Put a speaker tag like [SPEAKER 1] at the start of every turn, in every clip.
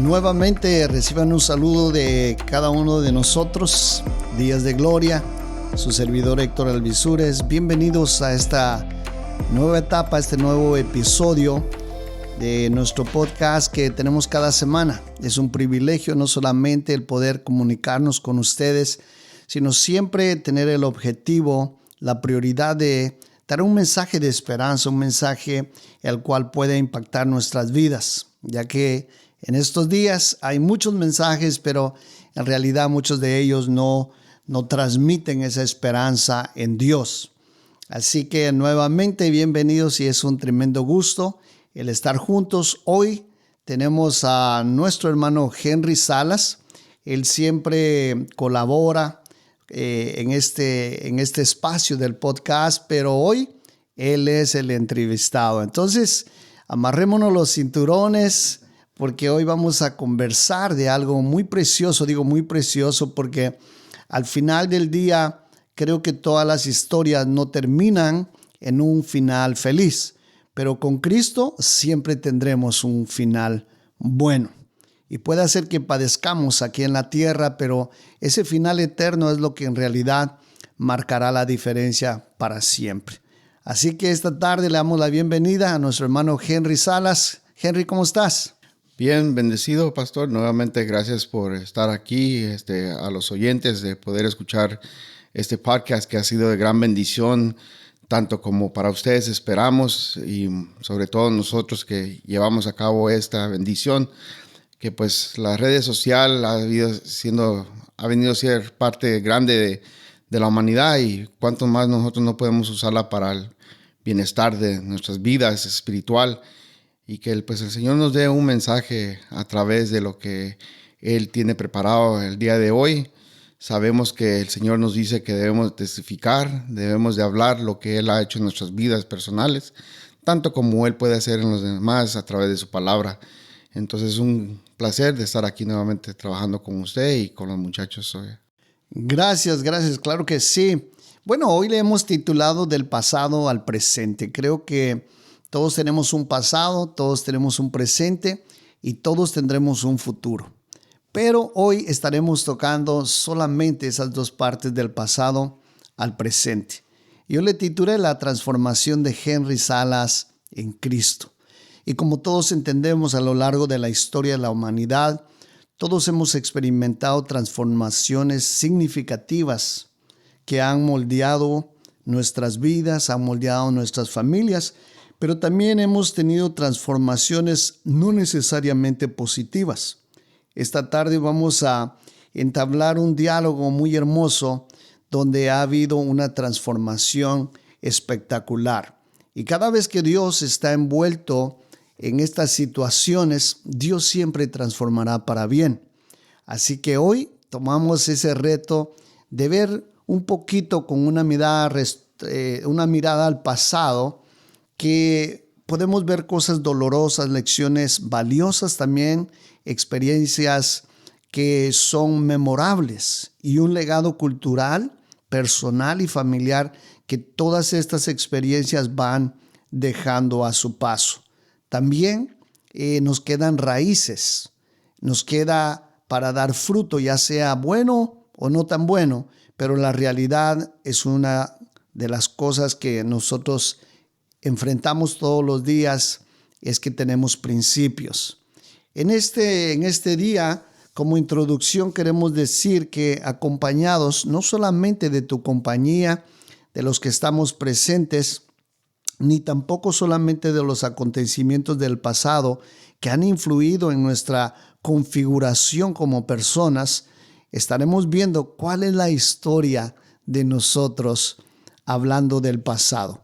[SPEAKER 1] Nuevamente reciban un saludo de cada uno de nosotros, Días de Gloria, su servidor Héctor Alvisures. Bienvenidos a esta nueva etapa, a este nuevo episodio de nuestro podcast que tenemos cada semana. Es un privilegio no solamente el poder comunicarnos con ustedes, sino siempre tener el objetivo, la prioridad de dar un mensaje de esperanza, un mensaje el cual puede impactar nuestras vidas, ya que en estos días hay muchos mensajes, pero en realidad muchos de ellos no transmiten esa esperanza en Dios. Así que nuevamente bienvenidos y es un tremendo gusto el estar juntos. Hoy tenemos a nuestro hermano Henry Salas. Él siempre colabora en este espacio del podcast, pero hoy él es el entrevistado. Entonces, amarrémonos los cinturones porque hoy vamos a conversar de algo muy precioso. Digo muy precioso porque al final del día creo que todas las historias no terminan en un final feliz, pero con Cristo siempre tendremos un final bueno. Y puede ser que padezcamos aquí en la tierra, pero ese final eterno es lo que en realidad marcará la diferencia para siempre. Así que esta tarde le damos la bienvenida a nuestro hermano Henry Salas. Henry, ¿cómo estás?
[SPEAKER 2] Bien, bendecido, pastor. Nuevamente, gracias por estar aquí, a los oyentes de poder escuchar este podcast que ha sido de gran bendición, tanto como para ustedes esperamos y sobre todo nosotros que llevamos a cabo esta bendición, que pues las redes sociales ha venido a ser parte grande de la humanidad y cuánto más nosotros no podemos usarla para el bienestar de nuestras vidas espiritual. Y que el Señor nos dé un mensaje a través de lo que Él tiene preparado el día de hoy. Sabemos que el Señor nos dice que debemos testificar, debemos de hablar lo que Él ha hecho en nuestras vidas personales, tanto como Él puede hacer en los demás a través de su palabra. Entonces es un placer de estar aquí nuevamente trabajando con usted y con los muchachos hoy.
[SPEAKER 1] Gracias, claro que sí. Bueno, hoy le hemos titulado Del pasado al presente. Creo que todos tenemos un pasado, todos tenemos un presente y todos tendremos un futuro. Pero hoy estaremos tocando solamente esas dos partes del pasado al presente. Yo le titulé La transformación de Henry Salas en Cristo. Y como todos entendemos a lo largo de la historia de la humanidad, todos hemos experimentado transformaciones significativas que han moldeado nuestras vidas, han moldeado nuestras familias, pero también hemos tenido transformaciones no necesariamente positivas. Esta tarde vamos a entablar un diálogo muy hermoso donde ha habido una transformación espectacular. Y cada vez que Dios está envuelto en estas situaciones, Dios siempre transformará para bien. Así que hoy tomamos ese reto de ver un poquito con una mirada al pasado, que podemos ver cosas dolorosas, lecciones valiosas también, experiencias que son memorables y un legado cultural, personal y familiar que todas estas experiencias van dejando a su paso. También nos quedan raíces, nos queda para dar fruto, ya sea bueno o no tan bueno, pero la realidad es una de las cosas que nosotros enfrentamos todos los días, es que tenemos principios. En este día, como introducción, queremos decir que acompañados no solamente de tu compañía, de los que estamos presentes, ni tampoco solamente de los acontecimientos del pasado que han influido en nuestra configuración como personas, estaremos viendo cuál es la historia de nosotros hablando del pasado.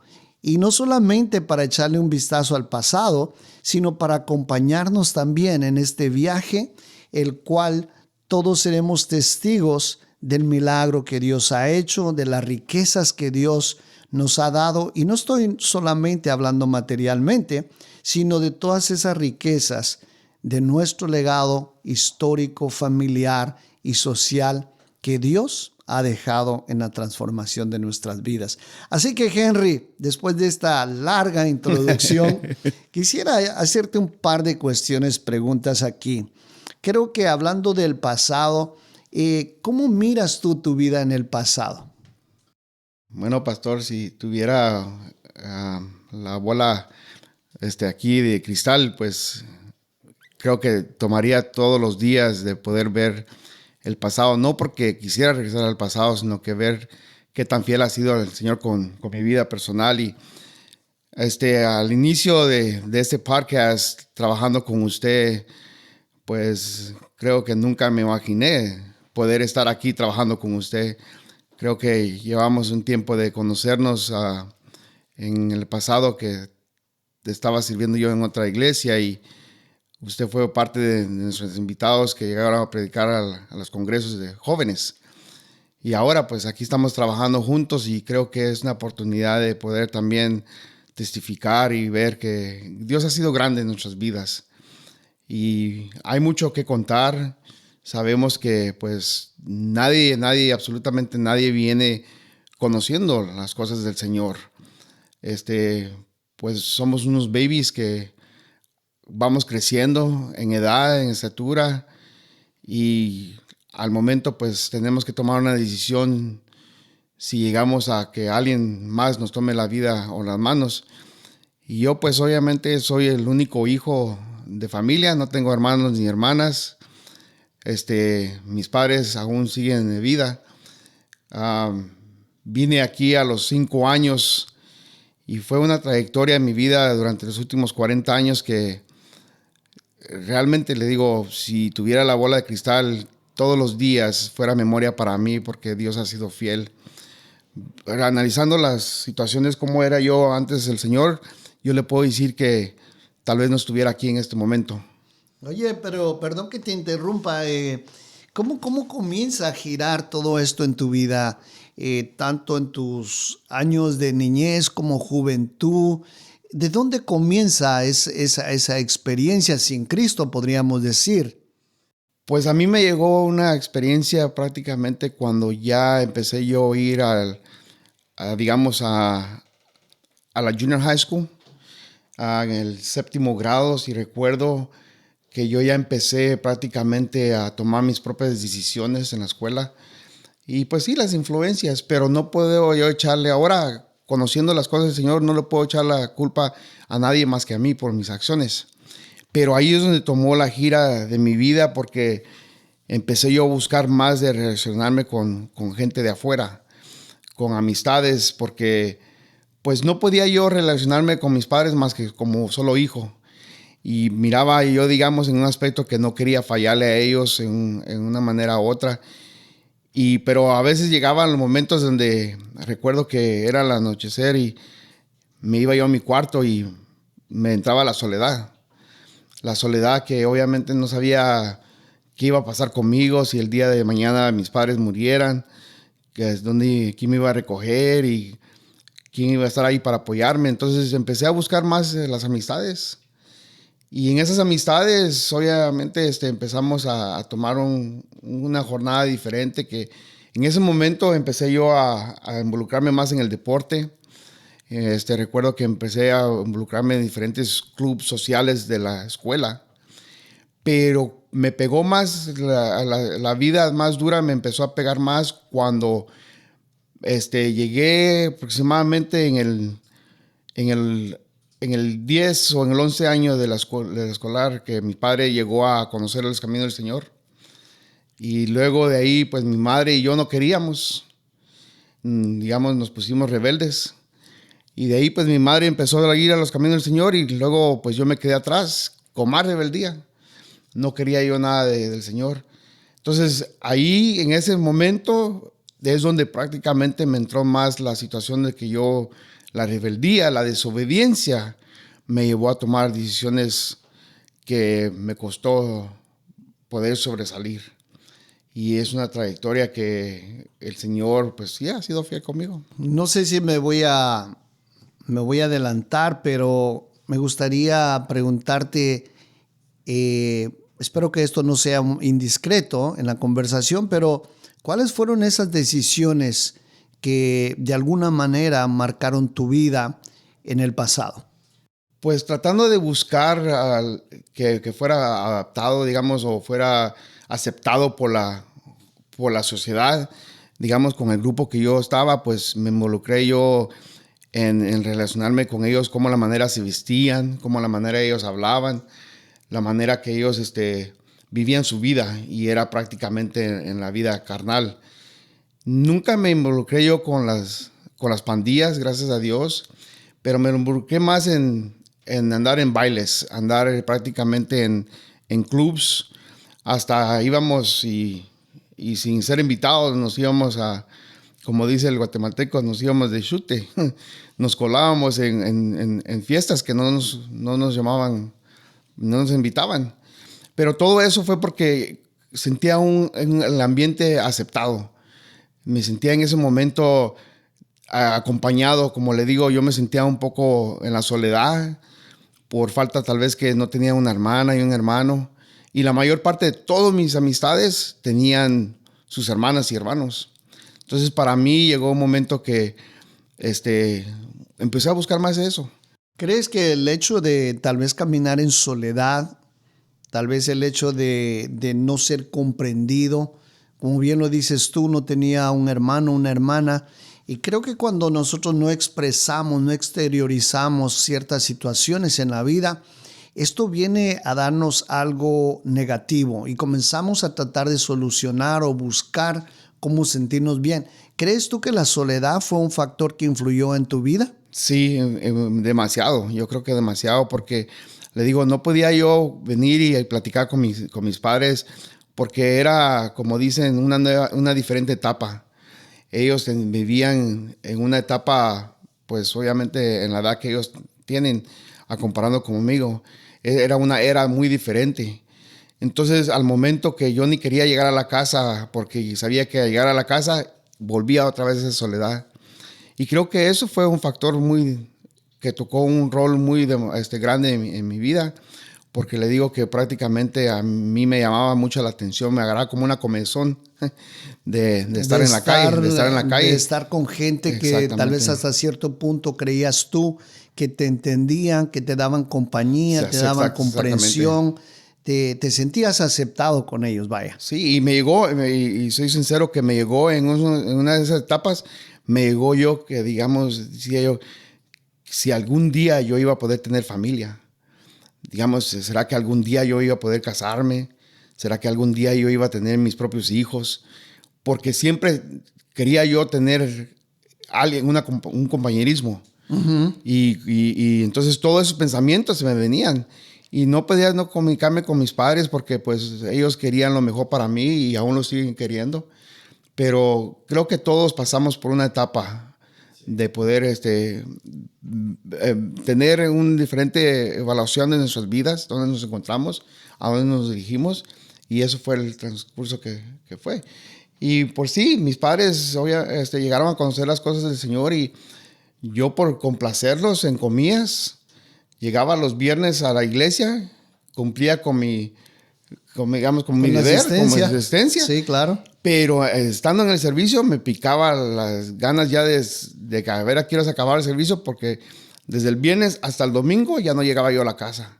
[SPEAKER 1] Y no solamente para echarle un vistazo al pasado, sino para acompañarnos también en este viaje, el cual todos seremos testigos del milagro que Dios ha hecho, de las riquezas que Dios nos ha dado. Y no estoy solamente hablando materialmente, sino de todas esas riquezas de nuestro legado histórico, familiar y social que Dios ha dejado en la transformación de nuestras vidas. Así que, Henry, después de esta larga introducción, quisiera hacerte un par de preguntas aquí. creo que hablando del pasado, ¿cómo miras tú tu vida en el pasado?
[SPEAKER 2] Bueno, pastor, si tuviera la bola aquí de cristal, pues creo que tomaría todos los días de poder ver el pasado, no porque quisiera regresar al pasado, sino que ver qué tan fiel ha sido el Señor con mi vida personal. Y al inicio de este podcast, trabajando con usted, pues creo que nunca me imaginé poder estar aquí trabajando con usted. Creo que llevamos un tiempo de conocernos en el pasado, que estaba sirviendo yo en otra iglesia y usted fue parte de nuestros invitados que llegaron a predicar a los congresos de jóvenes. Y ahora pues aquí estamos trabajando juntos y creo que es una oportunidad de poder también testificar y ver que Dios ha sido grande en nuestras vidas. Y hay mucho que contar. Sabemos que pues nadie, absolutamente nadie viene conociendo las cosas del Señor. Pues somos unos babies que vamos creciendo en edad, en estatura, y al momento pues tenemos que tomar una decisión si llegamos a que alguien más nos tome la vida o las manos. Y yo pues obviamente soy el único hijo de familia, no tengo hermanos ni hermanas. Mis padres aún siguen de vida. Vine aquí a los 5 años y fue una trayectoria en mi vida durante los últimos 40 años que realmente le digo, si tuviera la bola de cristal todos los días fuera memoria para mí, porque Dios ha sido fiel. Pero analizando las situaciones como era yo antes del Señor, yo le puedo decir que tal vez no estuviera aquí en este momento.
[SPEAKER 1] Oye, pero perdón que te interrumpa. ¿Cómo comienza a girar todo esto en tu vida, tanto en tus años de niñez como juventud? ¿De dónde comienza esa experiencia sin Cristo, podríamos decir?
[SPEAKER 2] Pues a mí me llegó una experiencia prácticamente cuando ya empecé yo a ir digamos, a la junior high school, en el 7º grado, si recuerdo que yo ya empecé prácticamente a tomar mis propias decisiones en la escuela. Y pues sí, las influencias, pero no puedo yo echarle ahora, conociendo las cosas del Señor, no le puedo echar la culpa a nadie más que a mí por mis acciones. Pero ahí es donde tomó la gira de mi vida, porque empecé yo a buscar más de relacionarme con gente de afuera, con amistades, porque pues no podía yo relacionarme con mis padres más que como solo hijo. Y miraba yo, digamos, en un aspecto que no quería fallarle a ellos en una manera u otra. Pero a veces llegaban los momentos donde recuerdo que era el anochecer y me iba yo a mi cuarto y me entraba la soledad. La soledad que obviamente no sabía qué iba a pasar conmigo, si el día de mañana mis padres murieran, quién me iba a recoger y quién iba a estar ahí para apoyarme. Entonces empecé a buscar más las amistades. Y en esas amistades, obviamente, empezamos a tomar una jornada diferente, que en ese momento empecé yo a involucrarme más en el deporte. Recuerdo que empecé a involucrarme en diferentes clubes sociales de la escuela, pero me pegó más, la vida más dura me empezó a pegar más cuando llegué aproximadamente en el 10 o en el 11 año de la escolar, que mi padre llegó a conocer los caminos del Señor. Y luego de ahí, pues mi madre y yo no queríamos, digamos, nos pusimos rebeldes. Y de ahí, pues mi madre empezó a ir a los caminos del Señor y luego, pues yo me quedé atrás con más rebeldía. No quería yo nada del Señor. Entonces, ahí, en ese momento, es donde prácticamente me entró más la situación de que la rebeldía, la desobediencia, me llevó a tomar decisiones que me costó poder sobresalir. Y es una trayectoria que el Señor, pues sí, ha sido fiel conmigo.
[SPEAKER 1] No sé si me voy a adelantar, pero me gustaría preguntarte, espero que esto no sea indiscreto en la conversación, pero ¿cuáles fueron esas decisiones que de alguna manera marcaron tu vida en el pasado?
[SPEAKER 2] Pues tratando de buscar que fuera adaptado, digamos, o fuera aceptado por la sociedad, digamos, con el grupo que yo estaba, pues me involucré yo en relacionarme con ellos, cómo la manera se vestían, cómo la manera ellos hablaban, la manera que ellos vivían su vida, y era prácticamente en la vida carnal. Nunca me involucré yo con las pandillas, gracias a Dios, pero me involucré más en andar en bailes, andar prácticamente en clubs. Hasta íbamos y sin ser invitados nos íbamos como dice el guatemalteco, nos íbamos de chute. Nos colábamos en fiestas que no nos llamaban, no nos invitaban. Pero todo eso fue porque sentía el ambiente aceptado. Me sentía en ese momento acompañado, como le digo, yo me sentía un poco en la soledad, por falta tal vez que no tenía una hermana y un hermano. Y la mayor parte de todas mis amistades tenían sus hermanas y hermanos. Entonces para mí llegó un momento que empecé a buscar más eso.
[SPEAKER 1] ¿Crees que el hecho de tal vez caminar en soledad, tal vez el hecho de no ser comprendido, como bien lo dices tú, no tenía un hermano, una hermana, y creo que cuando nosotros no expresamos, no exteriorizamos ciertas situaciones en la vida, esto viene a darnos algo negativo y comenzamos a tratar de solucionar o buscar cómo sentirnos bien. ¿Crees tú que la soledad fue un factor que influyó en tu vida?
[SPEAKER 2] Sí, demasiado. Yo creo que demasiado, porque le digo, no podía yo venir y platicar con mis padres, porque era, como dicen, una diferente etapa. Ellos vivían en una etapa, pues obviamente en la edad que ellos tienen, comparando conmigo, era una era muy diferente. Entonces, al momento que yo ni quería llegar a la casa, porque sabía que al llegar a la casa volvía otra vez esa soledad. Y creo que eso fue un factor que tocó un rol muy grande en mi vida, porque le digo que prácticamente a mí me llamaba mucho la atención, me agarraba como una comezón de estar en la calle, de estar en la calle.
[SPEAKER 1] De estar con gente que tal vez hasta cierto punto creías tú que te entendían, que te daban compañía, te daban comprensión. Te sentías aceptado con ellos, vaya.
[SPEAKER 2] Sí, y me llegó, y soy sincero que me llegó en una de esas etapas, me llegó yo que, digamos, decía yo, si algún día yo iba a poder tener familia, digamos, ¿será que algún día yo iba a poder casarme? ¿Será que algún día yo iba a tener mis propios hijos? Porque siempre quería yo tener un compañerismo. Uh-huh. Y entonces todos esos pensamientos se me venían. Y no podía no comunicarme con mis padres porque pues ellos querían lo mejor para mí y aún lo siguen queriendo. Pero creo que todos pasamos por una etapa de poder tener una diferente evaluación de nuestras vidas, dónde nos encontramos, a dónde nos dirigimos. Y eso fue el transcurso que fue. Y por sí, mis padres llegaron a conocer las cosas del Señor, y yo, por complacerlos en comidas, llegaba los viernes a la iglesia, cumplía con mi deber, con mi asistencia.
[SPEAKER 1] Sí, claro.
[SPEAKER 2] Pero estando en el servicio me picaba las ganas ya de que a ver a qué horas acabar el servicio, porque desde el viernes hasta el domingo ya no llegaba yo a la casa.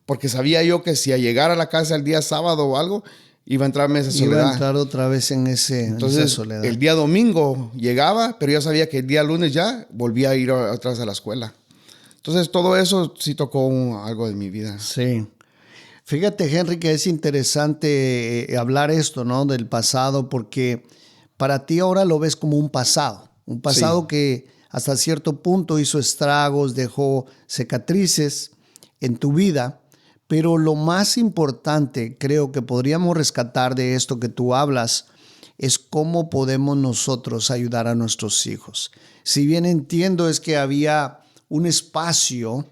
[SPEAKER 2] Porque sabía yo que si a llegar a la casa el día sábado o algo, iba a entrarme esa soledad.
[SPEAKER 1] Iba a entrar otra vez en esa soledad.
[SPEAKER 2] El día domingo llegaba, pero yo sabía que el día lunes ya volvía a ir otra vez a la escuela. Entonces todo eso sí tocó algo de mi vida.
[SPEAKER 1] Sí. Fíjate, Henry, que es interesante hablar esto, ¿no? Del pasado, porque para ti ahora lo ves como un pasado sí, que hasta cierto punto hizo estragos, dejó cicatrices en tu vida, pero lo más importante creo que podríamos rescatar de esto que tú hablas es cómo podemos nosotros ayudar a nuestros hijos. Si bien entiendo es que había un espacio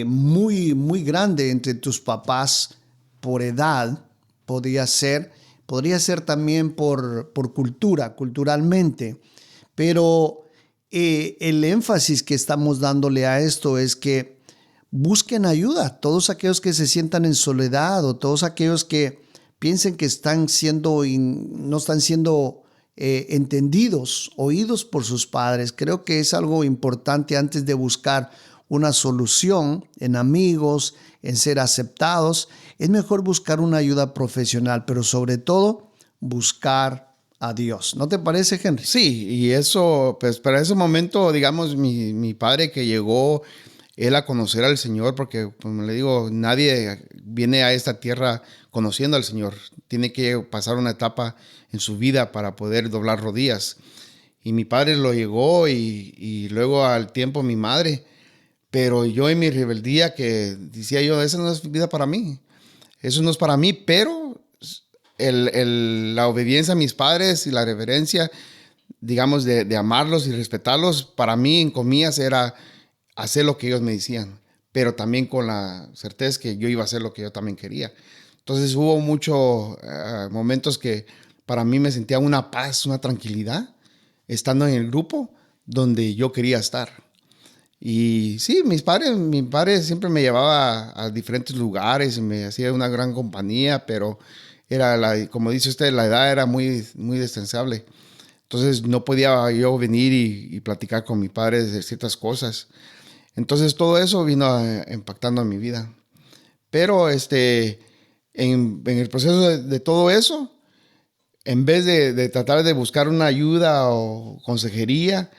[SPEAKER 1] muy, muy grande entre tus papás por edad, podría ser también por culturalmente, pero el énfasis que estamos dándole a esto es que busquen ayuda, todos aquellos que se sientan en soledad o todos aquellos que piensen que no están siendo entendidos, oídos por sus padres. Creo que es algo importante antes de buscar una solución en amigos, en ser aceptados, es mejor buscar una ayuda profesional, pero sobre todo buscar a Dios. ¿No te parece, Henry?
[SPEAKER 2] Sí, y eso, pues para ese momento, digamos, mi padre que llegó, él a conocer al Señor, porque como le digo, nadie viene a esta tierra conociendo al Señor. Tiene que pasar una etapa en su vida para poder doblar rodillas. Y mi padre lo llegó y luego al tiempo mi madre. Pero yo en mi rebeldía que decía yo, esa no es vida para mí. Eso no es para mí, pero la obediencia a mis padres y la reverencia, digamos, de amarlos y respetarlos, para mí en comillas era hacer lo que ellos me decían, pero también con la certeza que yo iba a hacer lo que yo también quería. Entonces hubo muchos momentos que para mí me sentía una paz, una tranquilidad, estando en el grupo donde yo quería estar. Y sí, mi padre siempre me llevaba a diferentes lugares y me hacía una gran compañía, pero como dice usted, la edad era muy, muy distanciable. Entonces no podía yo venir y platicar con mi padre de ciertas cosas. Entonces todo eso vino impactando en mi vida. Pero en el proceso de todo eso, en vez de tratar de buscar una ayuda o consejería,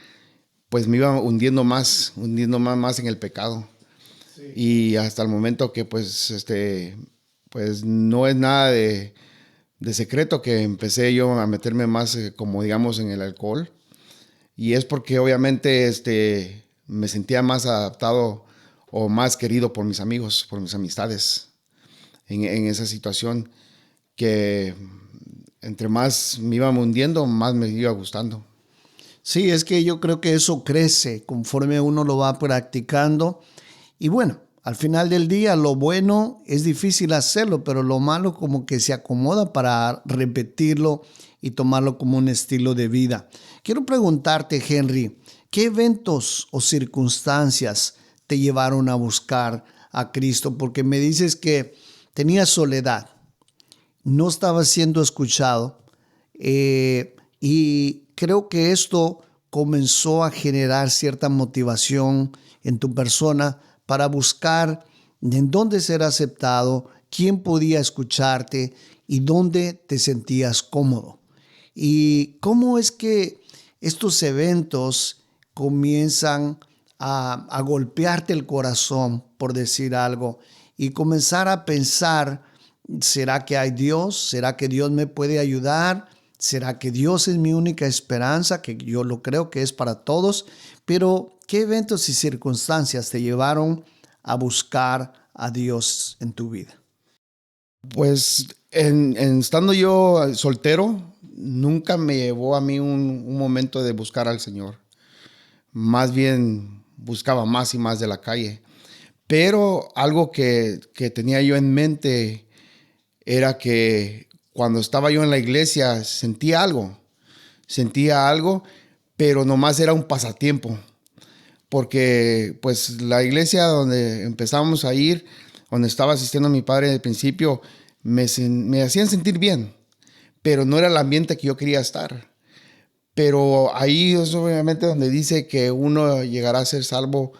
[SPEAKER 2] pues me iba hundiendo más en el pecado. Sí. Y hasta el momento que pues no es nada de secreto que empecé yo a meterme más, como digamos, en el alcohol. Y es porque obviamente me sentía más adaptado o más querido por mis amigos, por mis amistades en esa situación que entre más me iba hundiendo, más me iba gustando.
[SPEAKER 1] Sí, es que yo creo que eso crece conforme uno lo va practicando. Y bueno, al final del día, lo bueno es difícil hacerlo, pero lo malo como que se acomoda para repetirlo y tomarlo como un estilo de vida. Quiero preguntarte, Henry, ¿qué eventos o circunstancias te llevaron a buscar a Cristo? Porque me dices que tenías soledad, no estabas siendo escuchado, y creo que esto comenzó a generar cierta motivación en tu persona para buscar en dónde ser aceptado, quién podía escucharte y dónde te sentías cómodo. ¿Y cómo es que estos eventos comienzan a golpearte el corazón, por decir algo, y comenzar a pensar, ¿será que hay Dios? ¿Será que Dios me puede ayudar? ¿Será que Dios es mi única esperanza? Que yo lo creo que es para todos. Pero, ¿qué eventos y circunstancias te llevaron a buscar a Dios en tu vida?
[SPEAKER 2] Pues estando yo soltero, nunca me llevó a mí un momento de buscar al Señor. Más bien buscaba más y más de la calle. Pero algo que tenía yo en mente era que cuando estaba yo en la iglesia sentía algo, pero nomás era un pasatiempo, porque pues la iglesia donde empezamos a ir, donde estaba asistiendo mi padre al principio, me hacían sentir bien, pero no era el ambiente que yo quería estar. Pero ahí es obviamente donde dice que uno llegará a ser salvo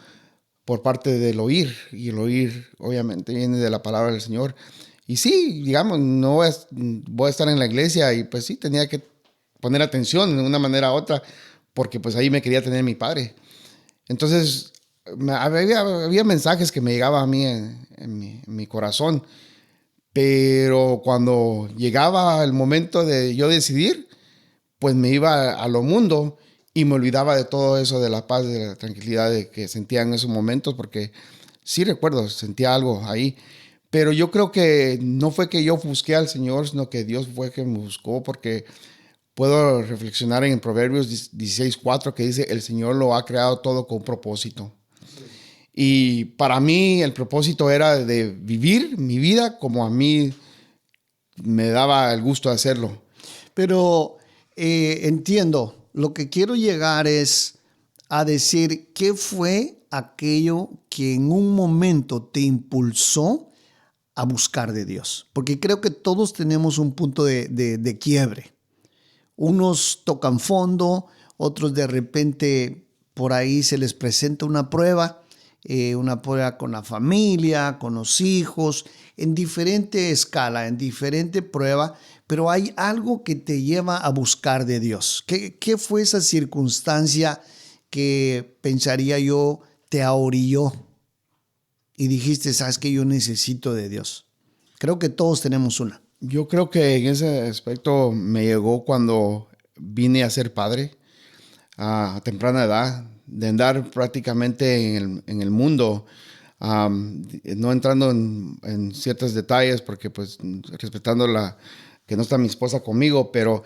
[SPEAKER 2] por parte del oír, y el oír obviamente viene de la palabra del Señor. Y sí, digamos, no voy a estar en la iglesia y pues sí, tenía que poner atención de una manera u otra, porque pues ahí me quería tener mi padre. Entonces, había mensajes que me llegaban a mí en mi corazón, pero cuando llegaba el momento de yo decidir, pues me iba a lo mundo y me olvidaba de todo eso, de la paz, de la tranquilidad de que sentía en esos momentos, porque sí recuerdo, sentía algo ahí. Pero yo creo que no fue que yo busqué al Señor, sino que Dios fue que me buscó, porque puedo reflexionar en Proverbios 16:4 que dice, el Señor lo ha creado todo con propósito. Sí. Y para mí el propósito era de vivir mi vida como a mí me daba el gusto de hacerlo.
[SPEAKER 1] Pero entiendo, lo que quiero llegar es a decir, ¿qué fue aquello que en un momento te impulsó a buscar de Dios? Porque creo que todos tenemos un punto de quiebre. Unos tocan fondo, otros de repente por ahí se les presenta una prueba una prueba con la familia, con los hijos, en diferente escala, en diferente prueba, pero hay algo que te lleva a buscar de Dios. ¿Qué fue esa circunstancia que pensaría yo te ahorilló y dijiste, sabes que yo necesito de Dios? Creo que todos tenemos una.
[SPEAKER 2] Yo creo que en ese aspecto me llegó cuando vine a ser padre a temprana edad, de andar prácticamente en el mundo, no entrando en ciertos detalles, porque pues respetando que no está mi esposa conmigo, pero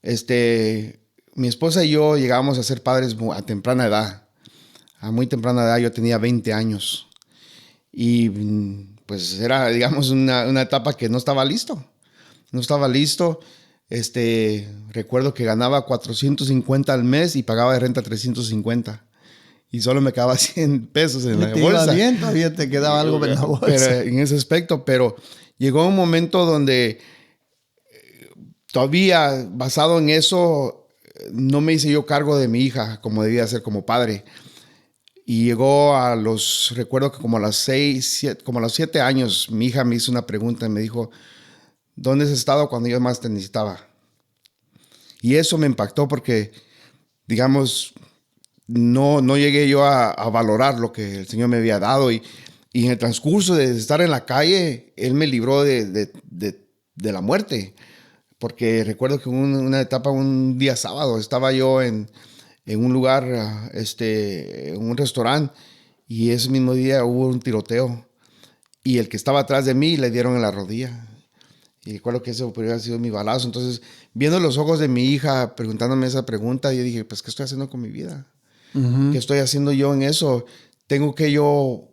[SPEAKER 2] mi esposa y yo llegamos a ser padres a temprana edad. A muy temprana edad, yo tenía 20 años. Y pues era, digamos, una etapa que no estaba listo. No estaba listo. Recuerdo que ganaba 450 al mes y pagaba de renta 350. Y solo me quedaba 100 pesos en la bolsa.
[SPEAKER 1] Iba bien, todavía te quedaba algo en la bolsa.
[SPEAKER 2] Pero, en ese aspecto, pero llegó un momento donde todavía basado en eso, no me hice yo cargo de mi hija como debía ser como padre. Y llegó recuerdo que como a los 7 años, mi hija me hizo una pregunta y me dijo, ¿dónde has estado cuando yo más te necesitaba? Y eso me impactó porque, digamos, no llegué yo a valorar lo que el Señor me había dado. Y en el transcurso de estar en la calle, Él me libró de la muerte. Porque recuerdo que una etapa, un día sábado, estaba yo en un lugar, en un restaurante, y ese mismo día hubo un tiroteo. Y el que estaba atrás de mí le dieron en la rodilla. Y recuerdo que eso podría haber sido mi balazo. Entonces, viendo los ojos de mi hija, preguntándome esa pregunta, yo dije, pues, ¿qué estoy haciendo con mi vida? ¿Qué estoy haciendo yo en eso? Tengo que yo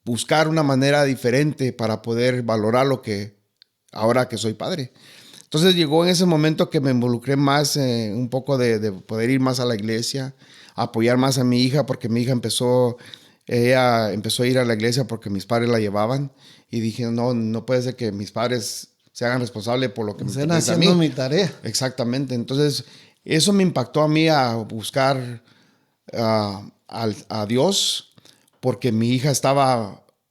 [SPEAKER 2] buscar una manera diferente para poder valorar lo que ahora que soy padre. Entonces llegó en ese momento que me involucré más un poco de poder ir más a la iglesia, apoyar más a mi hija, porque mi hija ella empezó a ir a la iglesia porque mis padres la llevaban, y dije, no puede ser que mis padres se hagan responsables por lo que me
[SPEAKER 1] están haciendo mi tarea.
[SPEAKER 2] Exactamente. Entonces eso me impactó a mí a buscar a Dios, porque mi hija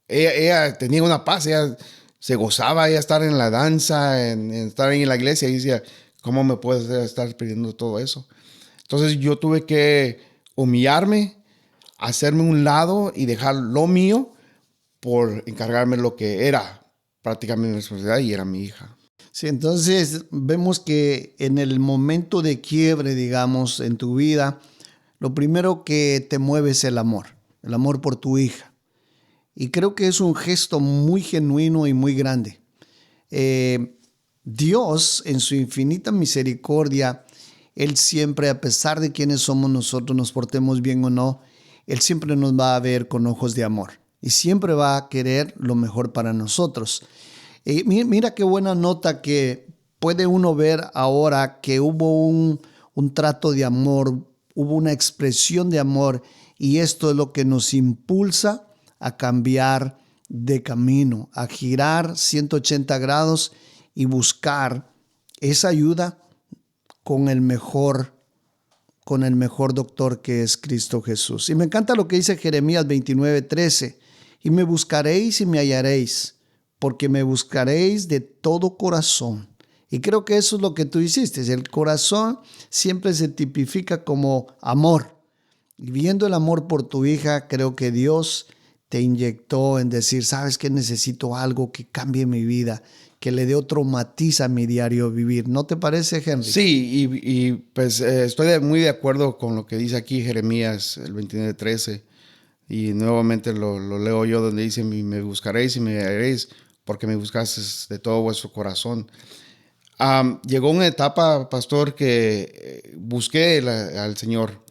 [SPEAKER 2] ella tenía una paz, ella se gozaba ella estar en la danza, en estar en la iglesia, y decía, ¿cómo me puedes estar pidiendo todo eso? Entonces yo tuve que humillarme, hacerme un lado y dejar lo mío por encargarme lo que era prácticamente mi responsabilidad, y era mi hija.
[SPEAKER 1] Sí, entonces vemos que en el momento de quiebre, digamos, en tu vida, lo primero que te mueve es el amor por tu hija. Y creo que es un gesto muy genuino y muy grande. Dios, en su infinita misericordia, Él siempre, a pesar de quiénes somos nosotros, nos portemos bien o no, Él siempre nos va a ver con ojos de amor y siempre va a querer lo mejor para nosotros. Mira qué buena nota que puede uno ver ahora que hubo un trato de amor, hubo una expresión de amor, y esto es lo que nos impulsa a cambiar de camino, a girar 180 grados y buscar esa ayuda con el mejor doctor, que es Cristo Jesús. Y me encanta lo que dice Jeremías 29:13, y me buscaréis y me hallaréis, porque me buscaréis de todo corazón. Y creo que eso es lo que tú hiciste. El corazón siempre se tipifica como amor. Y viendo el amor por tu hija, creo que Dios te inyectó en decir, ¿sabes qué? Necesito algo que cambie mi vida, que le dé otro matiz a mi diario vivir. ¿No te parece, Henry?
[SPEAKER 2] Sí, y pues estoy muy de acuerdo con lo que dice aquí Jeremías, el 29:13. Y nuevamente lo leo yo, donde dice, me buscaréis y me hallaréis, porque me buscasteis de todo vuestro corazón. Llegó una etapa, pastor, que busqué al Señor,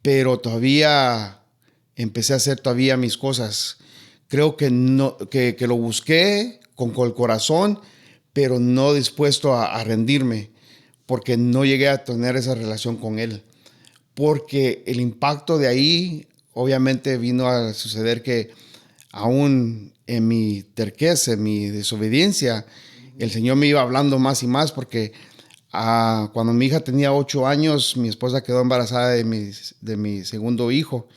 [SPEAKER 2] pero todavía empecé a hacer todavía mis cosas. Creo que lo busqué con el corazón, pero no dispuesto a rendirme, porque no llegué a tener esa relación con Él. Porque el impacto de ahí, obviamente, vino a suceder que aún en mi terquez, en mi desobediencia, el Señor me iba hablando más y más, porque cuando mi hija tenía 8 años, mi esposa quedó embarazada de mi segundo hijo.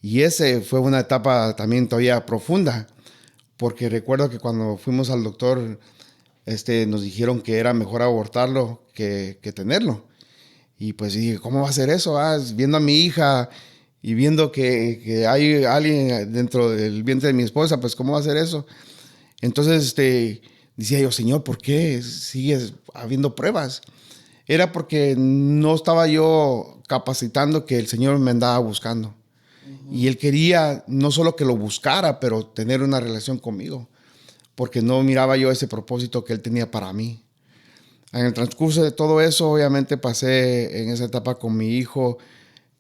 [SPEAKER 2] Y ese fue una etapa también todavía profunda, porque recuerdo que cuando fuimos al doctor, nos dijeron que era mejor abortarlo que tenerlo. Y pues dije, ¿cómo va a ser eso? Viendo a mi hija y viendo que hay alguien dentro del vientre de mi esposa, pues ¿cómo va a ser eso? Entonces decía yo, Señor, ¿por qué sigues habiendo pruebas? Era porque no estaba yo capacitando que el Señor me andaba buscando. Y Él quería no solo que lo buscara, pero tener una relación conmigo, porque no miraba yo ese propósito que Él tenía para mí. En el transcurso de todo eso, obviamente pasé en esa etapa con mi hijo,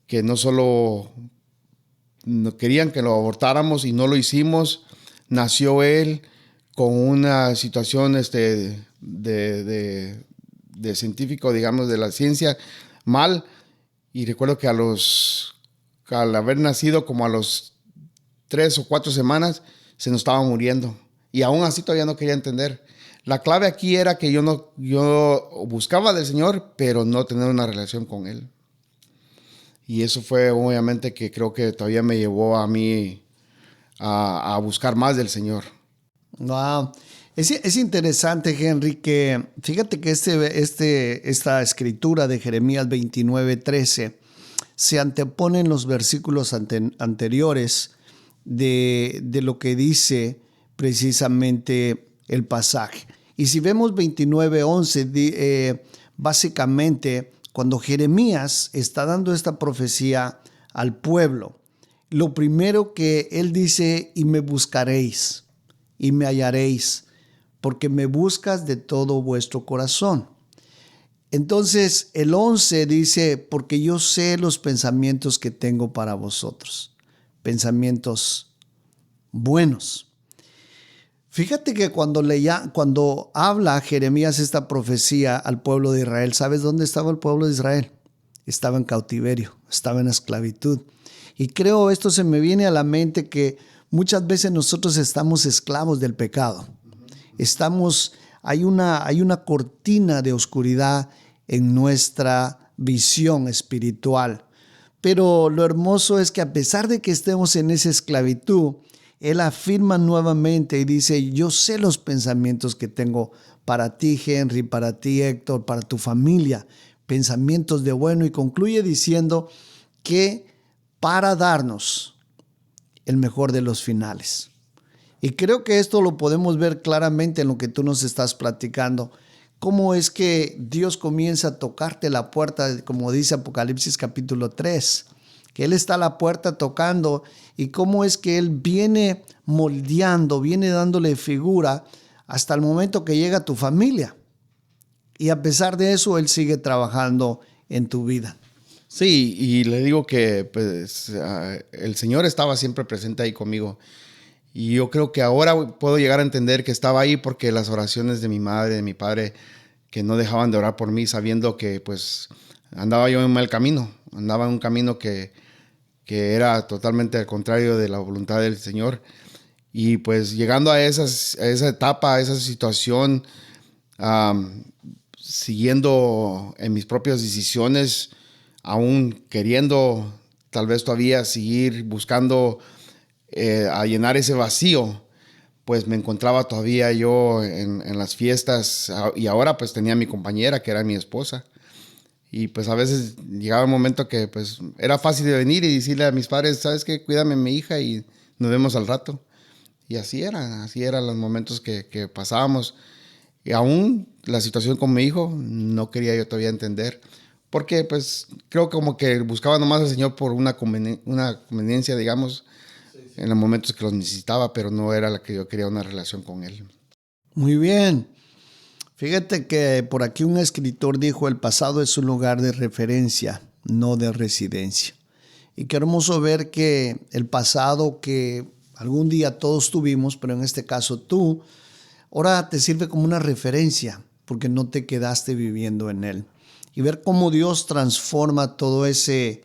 [SPEAKER 2] que no solo no querían que lo abortáramos y no lo hicimos. Nació él con una situación de científico, digamos, de la ciencia mal. Y recuerdo que al haber nacido como a los 3 o 4 semanas, se nos estaba muriendo. Y aún así todavía no quería entender. La clave aquí era que yo buscaba del Señor, pero no tener una relación con Él. Y eso fue obviamente que creo que todavía me llevó a mí a buscar más del Señor.
[SPEAKER 1] Wow. Es interesante, Henry, que fíjate que esta escritura de Jeremías 29:13 se antepone en los versículos anteriores de lo que dice precisamente el pasaje. Y si vemos 29:11, básicamente cuando Jeremías está dando esta profecía al pueblo, lo primero que él dice, y me buscaréis, y me hallaréis, porque me buscas de todo vuestro corazón. Entonces el 11 dice, porque yo sé los pensamientos que tengo para vosotros, pensamientos buenos. Fíjate que cuando habla Jeremías esta profecía al pueblo de Israel, ¿sabes dónde estaba el pueblo de Israel? Estaba en cautiverio, estaba en esclavitud. Y creo esto se me viene a la mente que muchas veces nosotros estamos esclavos del pecado. Hay una cortina de oscuridad en nuestra visión espiritual. Pero lo hermoso es que a pesar de que estemos en esa esclavitud, Él afirma nuevamente y dice, yo sé los pensamientos que tengo para ti, Henry, para ti, Héctor, para tu familia, pensamientos de bueno, y concluye diciendo que para darnos el mejor de los finales. Y creo que esto lo podemos ver claramente en lo que tú nos estás platicando. Cómo es que Dios comienza a tocarte la puerta, como dice Apocalipsis capítulo 3, que Él está a la puerta tocando, y cómo es que Él viene moldeando, viene dándole figura hasta el momento que llega a tu familia. Y a pesar de eso, Él sigue trabajando en tu vida.
[SPEAKER 2] Sí, y le digo que pues, el Señor estaba siempre presente ahí conmigo. Y yo creo que ahora puedo llegar a entender que estaba ahí porque las oraciones de mi madre, de mi padre, que no dejaban de orar por mí, sabiendo que pues andaba yo en mal camino, andaba en un camino que era totalmente al contrario de la voluntad del Señor. Y pues llegando a esa etapa, a esa situación, siguiendo en mis propias decisiones, aún queriendo tal vez todavía seguir buscando a llenar ese vacío, pues me encontraba todavía yo en las fiestas, y ahora pues tenía a mi compañera que era mi esposa. Y pues a veces llegaba un momento que pues era fácil de venir y decirle a mis padres, ¿sabes qué? Cuídame mi hija y nos vemos al rato. Y así eran los momentos que pasábamos. Y aún la situación con mi hijo no quería yo todavía entender, porque pues creo como que buscaba nomás al Señor por una conveniencia, digamos, en los momentos que los necesitaba, pero no era la que yo quería, una relación con Él.
[SPEAKER 1] Muy bien. Fíjate que por aquí un escritor dijo, el pasado es un lugar de referencia, no de residencia. Y qué hermoso ver que el pasado que algún día todos tuvimos, pero en este caso tú, ahora te sirve como una referencia porque no te quedaste viviendo en él. Y ver cómo Dios transforma todo ese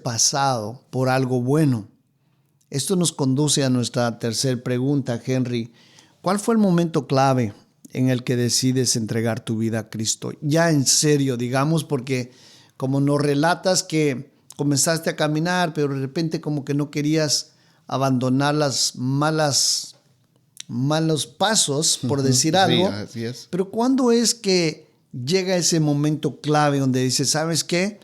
[SPEAKER 1] pasado por algo bueno. Esto nos conduce a nuestra tercera pregunta, Henry. ¿Cuál fue el momento clave en el que decides entregar tu vida a Cristo? Ya en serio, digamos, porque como nos relatas que comenzaste a caminar, pero de repente como que no querías abandonar las malos pasos, por decir algo.
[SPEAKER 2] Sí, así es.
[SPEAKER 1] Pero ¿cuándo es que llega ese momento clave donde dices, ¿sabes qué?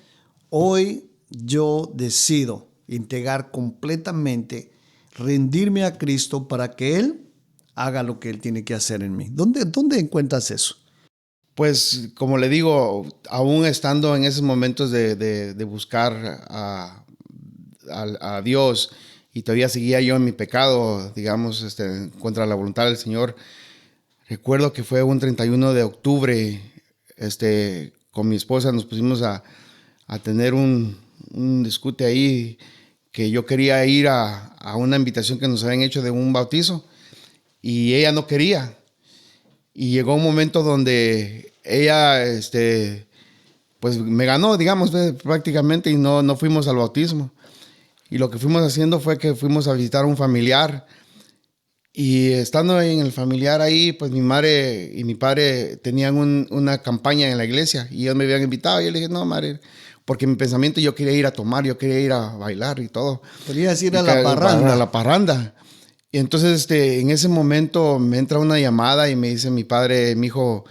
[SPEAKER 1] Hoy yo decido integrar completamente, rendirme a Cristo para que Él haga lo que Él tiene que hacer en mí. ¿Dónde encuentras eso?
[SPEAKER 2] Pues como le digo, aún estando en esos momentos de buscar a Dios y todavía seguía yo en mi pecado, digamos, contra la voluntad del Señor, recuerdo que fue un 31 de octubre, con mi esposa nos pusimos a tener un discute ahí, que yo quería ir a una invitación que nos habían hecho de un bautizo y ella no quería. Y llegó un momento donde ella, pues me ganó, digamos, prácticamente, y no fuimos al bautismo. Y lo que fuimos haciendo fue que fuimos a visitar a un familiar. Y estando en el familiar ahí, pues mi madre y mi padre tenían una campaña en la iglesia y ellos me habían invitado. Y yo le dije, no, madre, porque en mi pensamiento yo quería ir a tomar, yo quería ir a bailar y todo.
[SPEAKER 1] Querías ir a la parranda.
[SPEAKER 2] A la parranda. Y entonces en ese momento me entra una llamada y me dice mi padre, mi hijo,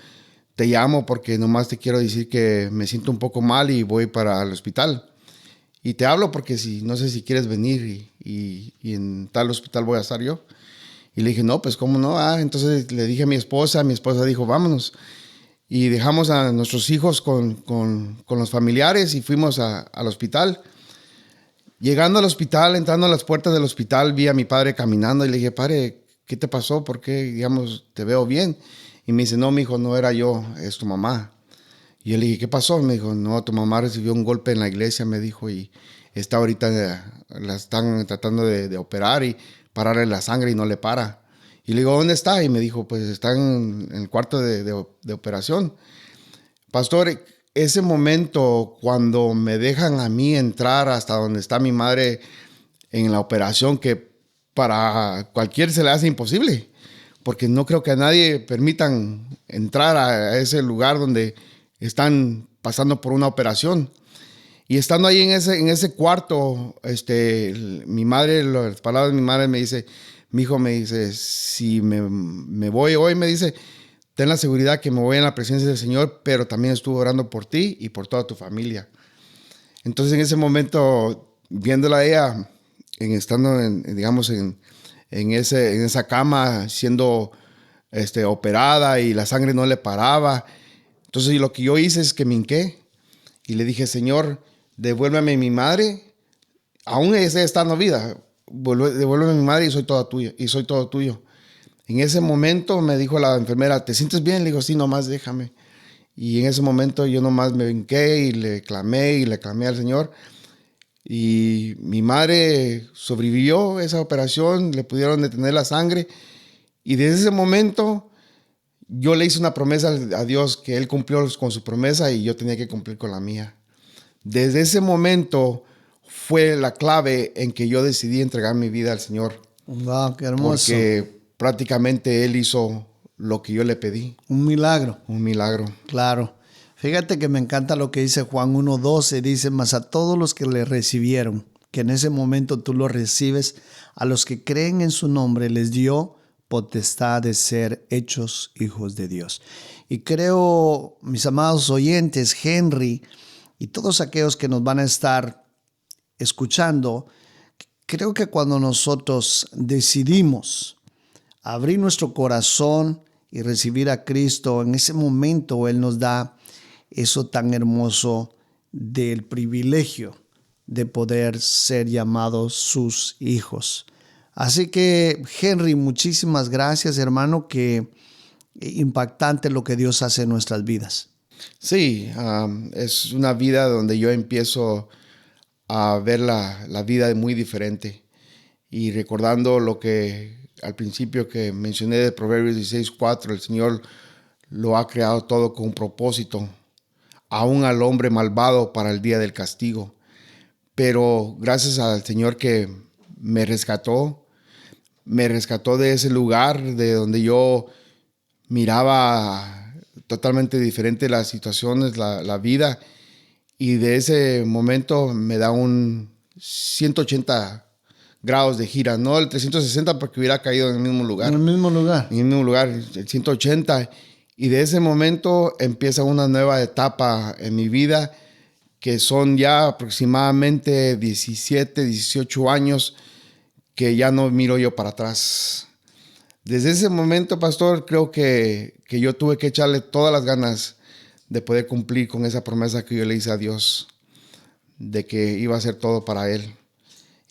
[SPEAKER 2] te llamo porque nomás te quiero decir que me siento un poco mal y voy para el hospital. Y te hablo porque no sé si quieres venir y en tal hospital voy a estar yo. Y le dije, no, pues cómo no. Entonces le dije a mi esposa dijo, vámonos. Y dejamos a nuestros hijos con los familiares y fuimos al hospital. Llegando al hospital, entrando a las puertas del hospital, vi a mi padre caminando y le dije, padre, ¿qué te pasó? ¿Por qué, digamos, te veo bien? Y me dice, no, mi hijo, no era yo, es tu mamá. Y yo le dije, ¿qué pasó? Me dijo, no, tu mamá recibió un golpe en la iglesia, me dijo, y está ahorita, la están tratando de operar y pararle la sangre y no le para. Y le digo, ¿dónde está? Y me dijo, pues está en el cuarto de operación. Pastor, ese momento cuando me dejan a mí entrar hasta donde está mi madre en la operación, que para cualquier se le hace imposible, porque no creo que a nadie permitan entrar a ese lugar donde están pasando por una operación. Y estando ahí en ese cuarto, mi madre, las palabras de mi madre me dice, mi hijo me dice, si me voy hoy, me dice, ten la seguridad que me voy en la presencia del Señor, pero también estuve orando por ti y por toda tu familia. Entonces en ese momento, viéndola a ella, estando en esa cama, siendo operada y la sangre no le paraba, entonces lo que yo hice es que me hinqué y le dije, Señor, devuélveme mi madre, aún ella estando vida, devuélveme mi madre y soy todo tuyo. En ese momento me dijo la enfermera, ¿te sientes bien? Le digo, sí, nomás déjame. Y en ese momento yo nomás me hinqué y le clamé al Señor. Y mi madre sobrevivió esa operación, le pudieron detener la sangre. Y desde ese momento yo le hice una promesa a Dios que Él cumplió con su promesa y yo tenía que cumplir con la mía. Desde ese momento fue la clave en que yo decidí entregar mi vida al Señor.
[SPEAKER 1] Wow, qué hermoso.
[SPEAKER 2] Porque prácticamente Él hizo lo que yo le pedí.
[SPEAKER 1] Un milagro.
[SPEAKER 2] Un milagro.
[SPEAKER 1] Claro. Fíjate que me encanta lo que dice Juan 1:12. Dice, mas a todos los que le recibieron, que en ese momento tú lo recibes, a los que creen en su nombre les dio potestad de ser hechos hijos de Dios. Y creo, mis amados oyentes, Henry y todos aquellos que nos van a estar escuchando, creo que cuando nosotros decidimos abrir nuestro corazón y recibir a Cristo, en ese momento Él nos da eso tan hermoso del privilegio de poder ser llamados sus hijos. Así que, Henry, muchísimas gracias, hermano, que impactante lo que Dios hace en nuestras vidas.
[SPEAKER 2] Sí, es una vida donde yo empiezo a ver la vida muy diferente y recordando lo que al principio que mencioné de Proverbios 16:4, el Señor lo ha creado todo con un propósito, aún al hombre malvado para el día del castigo. Pero gracias al Señor que me rescató de ese lugar de donde yo miraba totalmente diferente las situaciones, la vida, y de ese momento me da un 180 grados de gira, no el 360 porque hubiera caído en el mismo lugar.
[SPEAKER 1] En el mismo lugar.
[SPEAKER 2] En el mismo lugar, el 180. Y de ese momento empieza una nueva etapa en mi vida, que son ya aproximadamente 17, 18 años que ya no miro yo para atrás. Desde ese momento, pastor, creo que yo tuve que echarle todas las ganas de poder cumplir con esa promesa que yo le hice a Dios, de que iba a hacer todo para Él.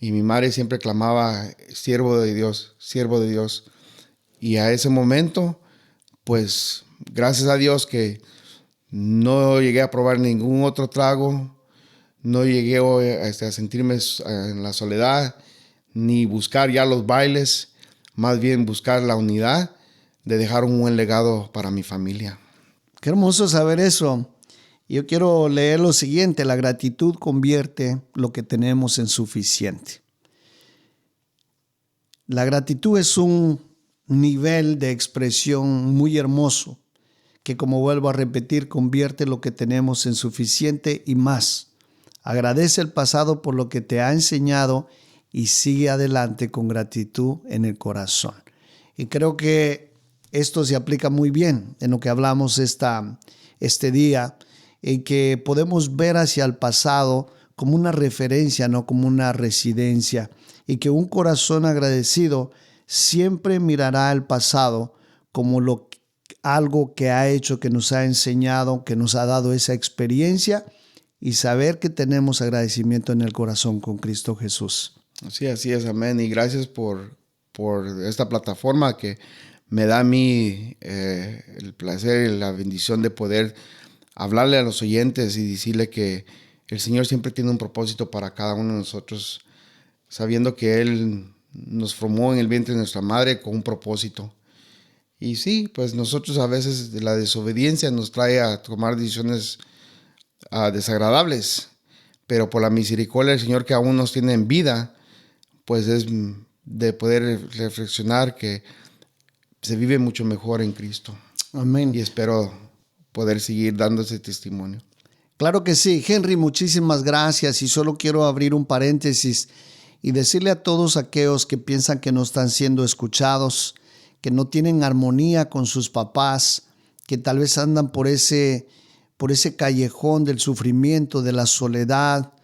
[SPEAKER 2] Y mi madre siempre clamaba, siervo de Dios, siervo de Dios. Y a ese momento, pues, gracias a Dios que no llegué a probar ningún otro trago, no llegué a sentirme en la soledad, ni buscar ya los bailes, más bien buscar la unidad de dejar un buen legado para mi familia.
[SPEAKER 1] Qué hermoso saber eso. Yo quiero leer lo siguiente: la gratitud convierte lo que tenemos en suficiente. La gratitud es un nivel de expresión muy hermoso que, como vuelvo a repetir, convierte lo que tenemos en suficiente y más. Agradece el pasado por lo que te ha enseñado y sigue adelante con gratitud en el corazón. Y creo que esto se aplica muy bien en lo que hablamos este día, en que podemos ver hacia el pasado como una referencia, no como una residencia, y que un corazón agradecido siempre mirará el pasado como algo que ha hecho, que nos ha enseñado, que nos ha dado esa experiencia, y saber que tenemos agradecimiento en el corazón con Cristo Jesús.
[SPEAKER 2] Sí, así es, amén. Y gracias por esta plataforma que me da a mí el placer y la bendición de poder hablarle a los oyentes y decirle que el Señor siempre tiene un propósito para cada uno de nosotros, sabiendo que Él nos formó en el vientre de nuestra madre con un propósito. Y sí, pues nosotros a veces la desobediencia nos trae a tomar decisiones desagradables, pero por la misericordia del Señor que aún nos tiene en vida, pues es de poder reflexionar que se vive mucho mejor en Cristo.
[SPEAKER 1] Amén.
[SPEAKER 2] Y espero poder seguir dando ese testimonio.
[SPEAKER 1] Claro que sí, Henry, muchísimas gracias. Y solo quiero abrir un paréntesis y decirle a todos aquellos que piensan que no están siendo escuchados, que no tienen armonía con sus papás, que tal vez andan por ese callejón del sufrimiento, de la soledad.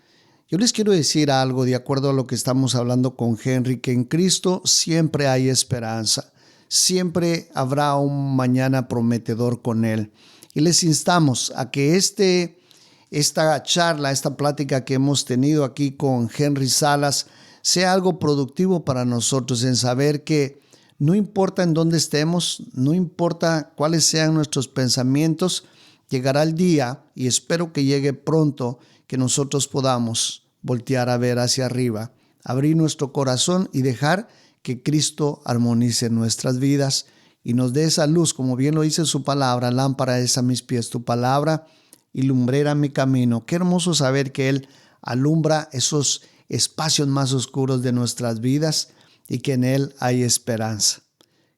[SPEAKER 1] Yo les quiero decir algo de acuerdo a lo que estamos hablando con Henry, que en Cristo siempre hay esperanza. Siempre habrá un mañana prometedor con Él. Y les instamos a que esta charla, esta plática que hemos tenido aquí con Henry Salas sea algo productivo para nosotros, en saber que no importa en dónde estemos, no importa cuáles sean nuestros pensamientos, llegará el día, y espero que llegue pronto, que nosotros podamos voltear a ver hacia arriba, abrir nuestro corazón y dejar que Cristo armonice nuestras vidas y nos dé esa luz, como bien lo dice su palabra: lámpara es a mis pies tu palabra y lumbrera mi camino. Qué hermoso saber que Él alumbra esos espacios más oscuros de nuestras vidas y que en Él hay esperanza.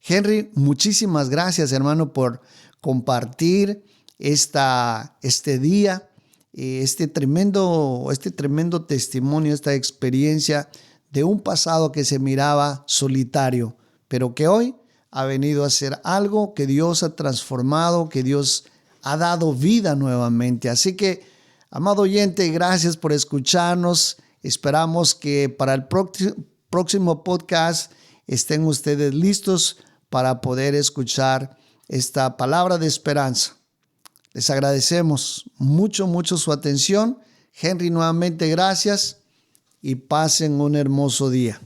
[SPEAKER 1] Henry, muchísimas gracias, hermano, por compartir este día, este tremendo testimonio, esta experiencia de un pasado que se miraba solitario, pero que hoy ha venido a ser algo que Dios ha transformado, que Dios ha dado vida nuevamente. Así que, amado oyente, gracias por escucharnos. Esperamos que para el próximo podcast estén ustedes listos para poder escuchar esta palabra de esperanza. Les agradecemos mucho su atención. Henry, nuevamente gracias y pasen un hermoso día.